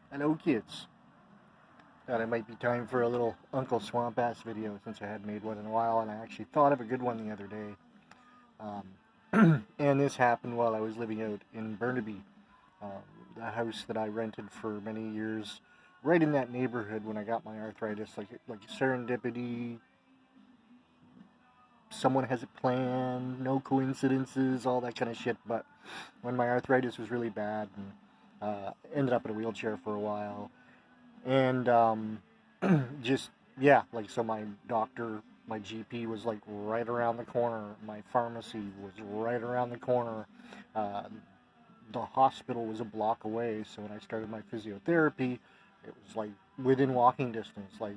Hello, kids. Thought it might be time for a little Uncle Swamp Ass video since I hadn't made one in a while, and I actually thought of a good one the other day. And this happened while I was living out in Burnaby, um, the house that I rented for many years, right in that neighborhood when I got my arthritis. Like serendipity, someone has it planned, no coincidences, all that kind of shit. But when my arthritis was really bad, and ended up in a wheelchair for a while, and just yeah, like so my doctor, my GP was like right around the corner, my pharmacy was right around the corner, uh, the hospital was a block away. So when I started my physiotherapy, it was like within walking distance. Like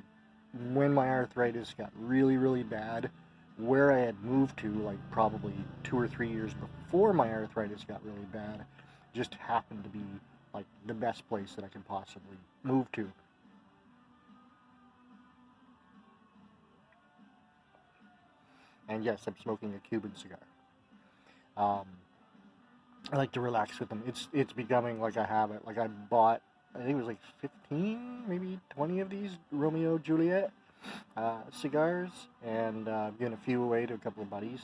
when my arthritis got really really bad, where I had moved to, like probably 2 or 3 years before my arthritis got really bad, just happened to be like the best place that I could possibly move to. And yes, I'm smoking a Cuban cigar. Um, I like to relax with them. It's becoming like a habit. Like I bought, I think it was like 15, maybe 20 of these Romeo Juliet cigars, and I've given a few away to a couple of buddies.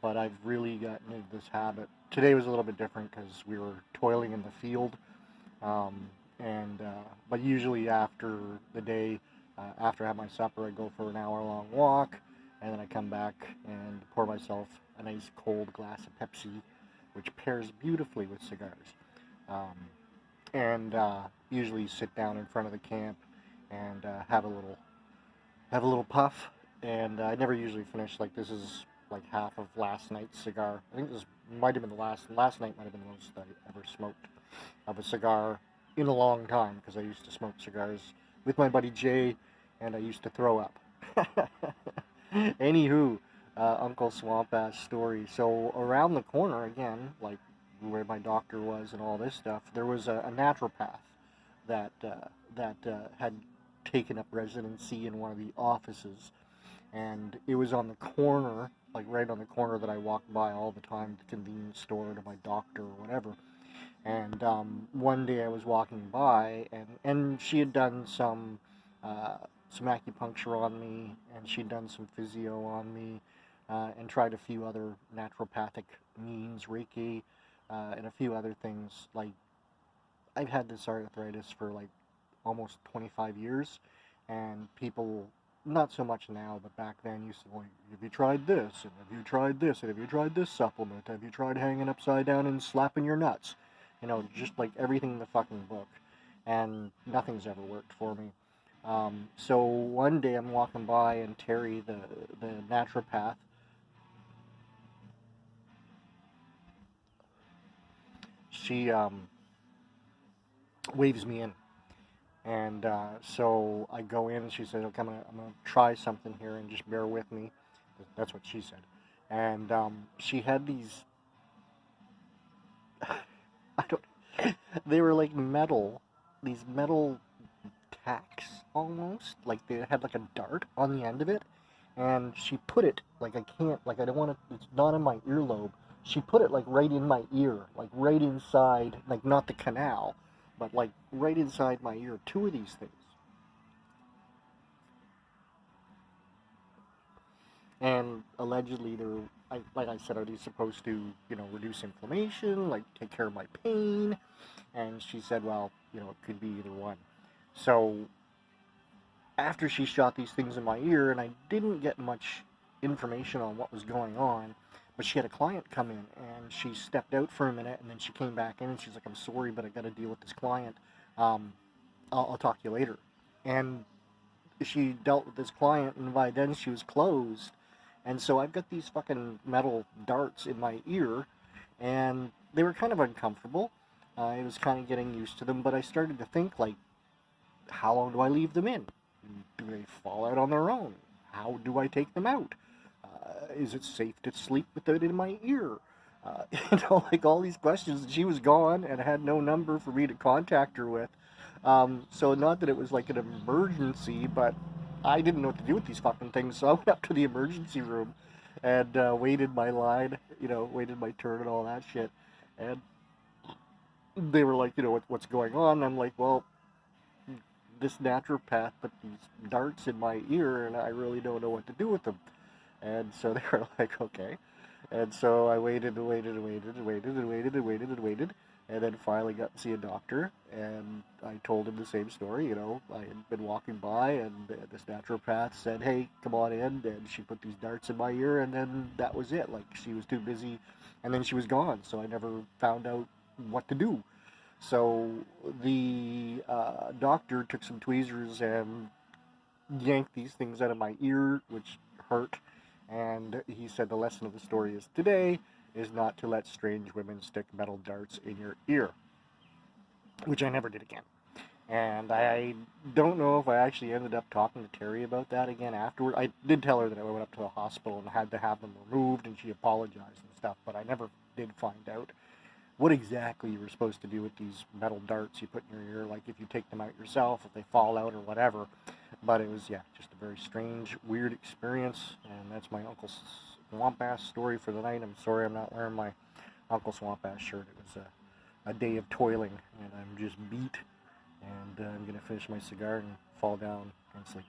But I've really gotten into this habit. Today was a little bit different because we were toiling in the field, um, and but usually after the day, after I have my supper, I go for an hour-long walk, and then I come back and pour myself a nice cold glass of Pepsi, which pairs beautifully with cigars. Um, and usually sit down in front of the camp and have a little puff. And I never usually finish. Like this is like half of last night's cigar. I think this might have been the last night might have been the most I ever smoked of a cigar in a long time, because I used to smoke cigars with my buddy Jay, and I used to throw up. Anywho, Uncle Swamp Ass story. So around the corner again, like where my doctor was and all this stuff, there was a naturopath that had taken up residency in one of the offices, and it was on the corner, like right on the corner that I walked by all the time, the convenience store to my doctor or whatever. And one day I was walking by, and she had done some acupuncture on me, and she'd done some physio on me, and tried a few other naturopathic means, Reiki, and a few other things. Like I've had this arthritis for like almost 25 years, and people, not so much now, but back then used to like, have you tried this, and have you tried this, and have you tried this supplement, have you tried hanging upside down and slapping your nuts, just like everything in the fucking book, and nothing's ever worked for me. So one day I'm walking by, and Terry, the naturopath, she waves me in. And so I go in, and she said, "Okay, I'm gonna try something here, and just bear with me." That's what she said. And she had these, I don't, they were like metal, these metal tacks almost, like they had like a dart on the end of it, and she put it like, I can't, like I don't want to, it's not in my earlobe. She put it like right in my ear, like right inside, like not the canal, but like right inside my ear. Two of these things. And allegedly they're, like I said, are these supposed to, reduce inflammation, like take care of my pain? And she said, well, it could be either one. So after she shot these things in my ear, and I didn't get much information on what was going on, but she had a client come in, and she stepped out for a minute, and then she came back in, and she's like, I'm sorry, but I got to deal with this client. um, I'll talk to you later. And she dealt with this client, and by then she was closed. And so I've got these fucking metal darts in my ear, and they were kind of uncomfortable. I was kind of getting used to them, but I started to think, like, how long do I leave them in? Do they fall out on their own? How do I take them out? Is it safe to sleep with it in my ear? Uh, like all these questions. She was gone, and I had no number for me to contact her with. So not that it was like an emergency, but I didn't know what to do with these fucking things. So I went up to the emergency room and waited my line, waited my turn and all that shit. And they were like, what's going on? And I'm like, well, this naturopath put these darts in my ear, and I really don't know what to do with them. And so they were like, okay. And so I waited and waited and waited and waited and waited and waited and waited, and then finally got to see a doctor. And I told him the same story. I had been walking by, and this naturopath said, "Hey, come on in." And she put these darts in my ear, and then that was it. Like, she was too busy, and then she was gone. So I never found out what to do. So the doctor took some tweezers and yanked these things out of my ear, which hurt. And he said the lesson of the story is today is not to let strange women stick metal darts in your ear, which I never did again. And I don't know if I actually ended up talking to Terry about that again afterward. I did tell her that I went up to the hospital and had to have them removed, and she apologized and stuff, but I never did find out what exactly you were supposed to do with these metal darts you put in your ear, like if you take them out yourself, if they fall out or whatever. But it was, yeah, just a very strange, weird experience, and that's my Uncle Swamp Ass story for the night. I'm sorry I'm not wearing my Uncle Swamp Ass shirt. It was a day of toiling, and I'm just beat, and I'm going to finish my cigar and fall down and sleep.